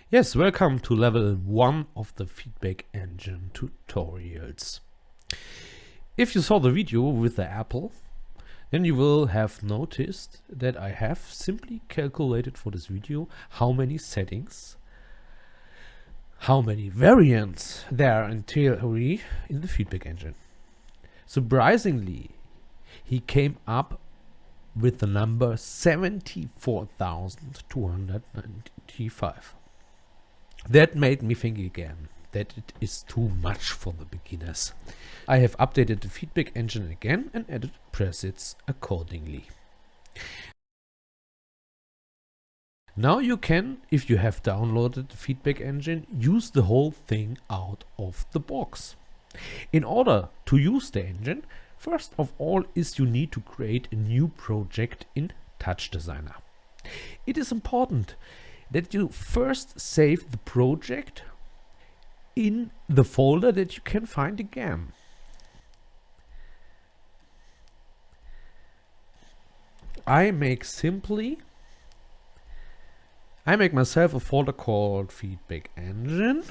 Yes, welcome to level 1 of the feedback engine tutorials. If you saw the video with the apple, then you will have noticed that I have simply calculated for this video how many settings, how many variants there are in theory in the feedback engine. Surprisingly, he came up with the number 74,295. That made me think again that it is too much for the beginners. I have updated the feedback engine again and added presets accordingly. Now you can, if you have downloaded the feedback engine, use the whole thing out of the box. In order to use the engine, first of all you need to create a new project in Touch Designer. It is important that you first save the project in the folder that you can find again. I make myself a folder called Feedback Engine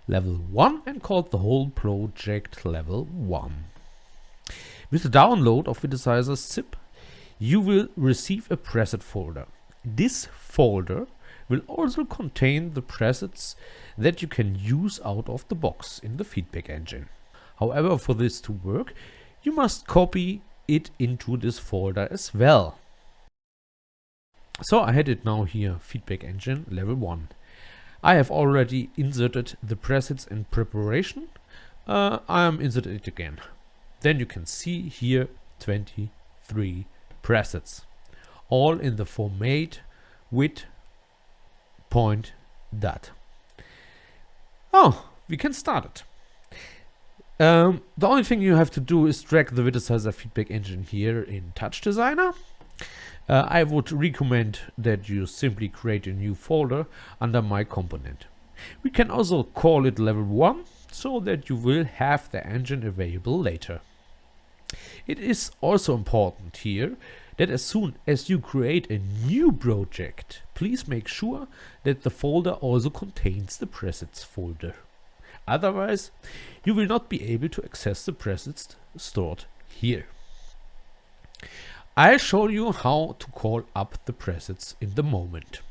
Level 1 and called the whole project Level 1. With the download of Videsizer-zip, you will receive a preset folder. This folder will also contain the presets that you can use out of the box in the feedback engine. However, for this to work, you must copy it into this folder as well. So I had it now here, feedback engine level 1. I have already inserted the presets in preparation. I am inserted it again. Then you can see here 23 presets, all in the format with point dot. Oh, we can start it. The only thing you have to do is drag the Videsizer feedback engine here in Touch Designer. I would recommend that you simply create a new folder under My Component. We can also call it level 1 so that you will have the engine available later. It is also important here that as soon as you create a new project, please make sure that the folder also contains the presets folder. Otherwise, you will not be able to access the presets stored here. I'll show you how to call up the presets in the moment.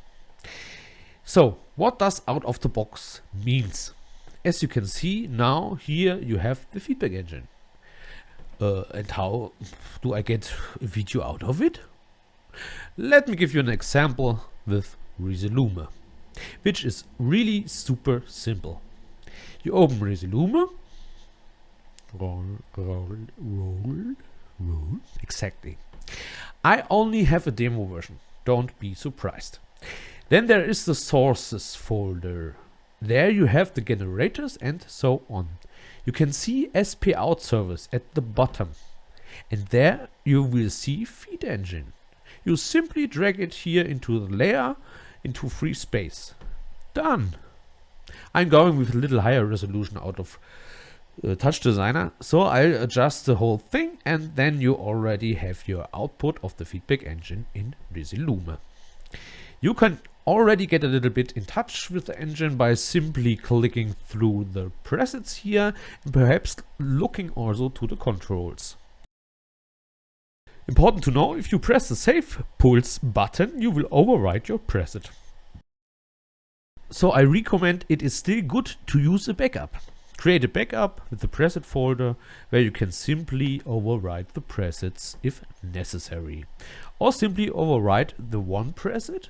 So, what does out of the box means? As you can see now, here you have the feedback engine. And how do I get a video out of it? Let me give you an example with Resolume, which is really super simple. You open Resolume, roll, exactly. I only have a demo version, don't be surprised. Then there is the sources folder. There you have the generators and so on. You can see SP out service at the bottom, and there you will see feed engine. You simply drag it here into the layer, into free space. Done. I'm going with a little higher resolution out of Touch Designer, so I'll adjust the whole thing, and then you already have your output of the feedback engine in Resolume. You can already get a little bit in touch with the engine by simply clicking through the presets here and perhaps looking also to the controls. Important to know, if you press the Save Pulse button, you will overwrite your preset. So I recommend it is still good to use a backup. Create a backup with the preset folder where you can simply overwrite the presets if necessary. Or simply overwrite the one preset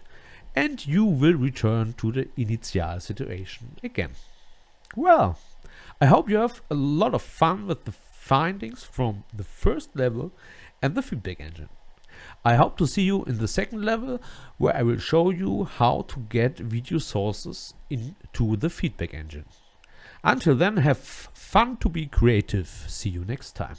and you will return to the initial situation again. Well, I hope you have a lot of fun with the findings from the first level and the feedback engine. I hope to see you in the second level, where I will show you how to get video sources into the feedback engine. Until then, have fun to be creative. See you next time.